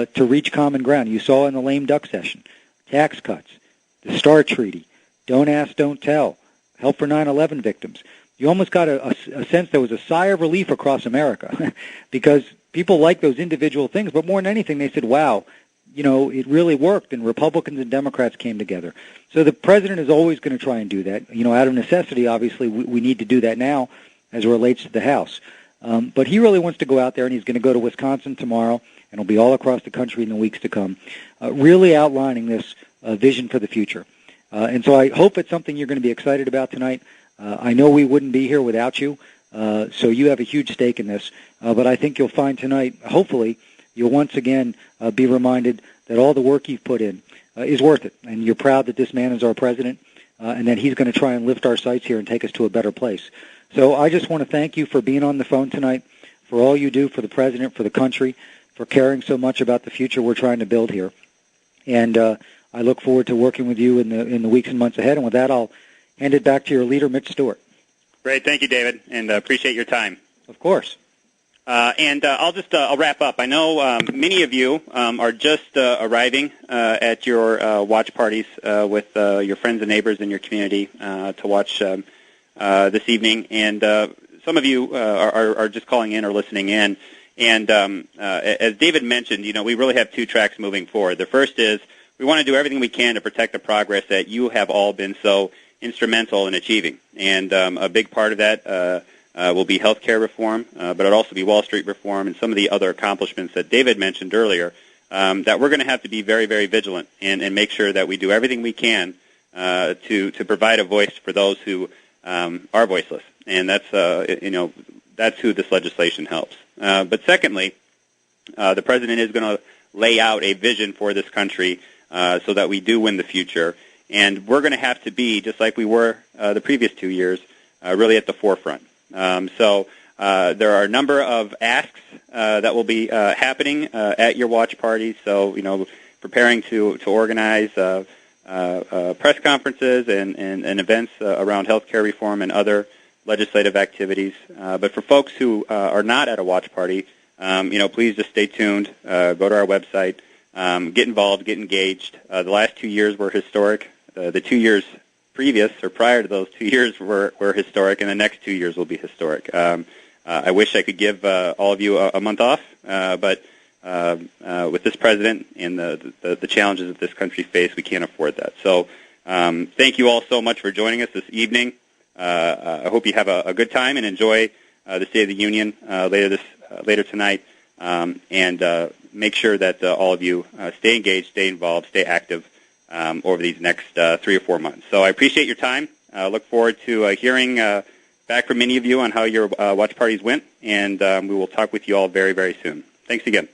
to reach common ground. You saw in the lame duck session, tax cuts, the START Treaty, don't ask, don't tell, help for 9/11 victims. You almost got a sense there was a sigh of relief across America because people like those individual things, but more than anything, they said, wow, it really worked, and Republicans and Democrats came together. So the president is always going to try and do that. Out of necessity, obviously, we need to do that now as it relates to the House. But he really wants to go out there, and he's going to go to Wisconsin tomorrow, and he'll be all across the country in the weeks to come, really outlining this vision for the future. And so I hope it's something you're going to be excited about tonight. I know we wouldn't be here without you, so you have a huge stake in this. But I think you'll find tonight, hopefully, you'll once again be reminded that all the work you've put in is worth it, and you're proud that this man is our president, and that he's going to try and lift our sights here and take us to a better place. So I just want to thank you for being on the phone tonight, for all you do for the president, for the country, for caring so much about the future we're trying to build here. And I look forward to working with you in the weeks and months ahead. And with that, I'll hand it back to your leader, Mitch Stewart. Great. Thank you, David, and appreciate your time. Of course. And I'll wrap up. I know many of you are just arriving at your watch parties with your friends and neighbors in your community to watch this evening, and some of you are just calling in or listening in. And as David mentioned, we really have two tracks moving forward. The first is we want to do everything we can to protect the progress that you have all been so instrumental in achieving. And a big part of that will be health care reform, but it'll also be Wall Street reform and some of the other accomplishments that David mentioned earlier, that we're going to have to be very, very vigilant and make sure that we do everything we can to provide a voice for those who are voiceless. And that's, that's who this legislation helps. But secondly, the president is going to lay out a vision for this country so that we do win the future. And we're going to have to be, just like we were the previous 2 years, really at the forefront. So there are a number of asks that will be happening at your watch parties. So, preparing to organize press conferences and events around health care reform and other legislative activities. But for folks who are not at a watch party, please just stay tuned. Go to our website. Get involved. Get engaged. The last 2 years were historic. The 2 years previous or prior to those 2 years were historic, and the next 2 years will be historic. I wish I could give all of you a month off, but with this president and the challenges that this country faces, we can't afford that. So thank you all so much for joining us this evening. I hope you have a good time and enjoy the State of the Union later tonight, and make sure that all of you stay engaged, stay involved, stay active over these next 3 or 4 months. So I appreciate your time. Look forward to hearing back from many of you on how your watch parties went, and we will talk with you all very, very soon. Thanks again.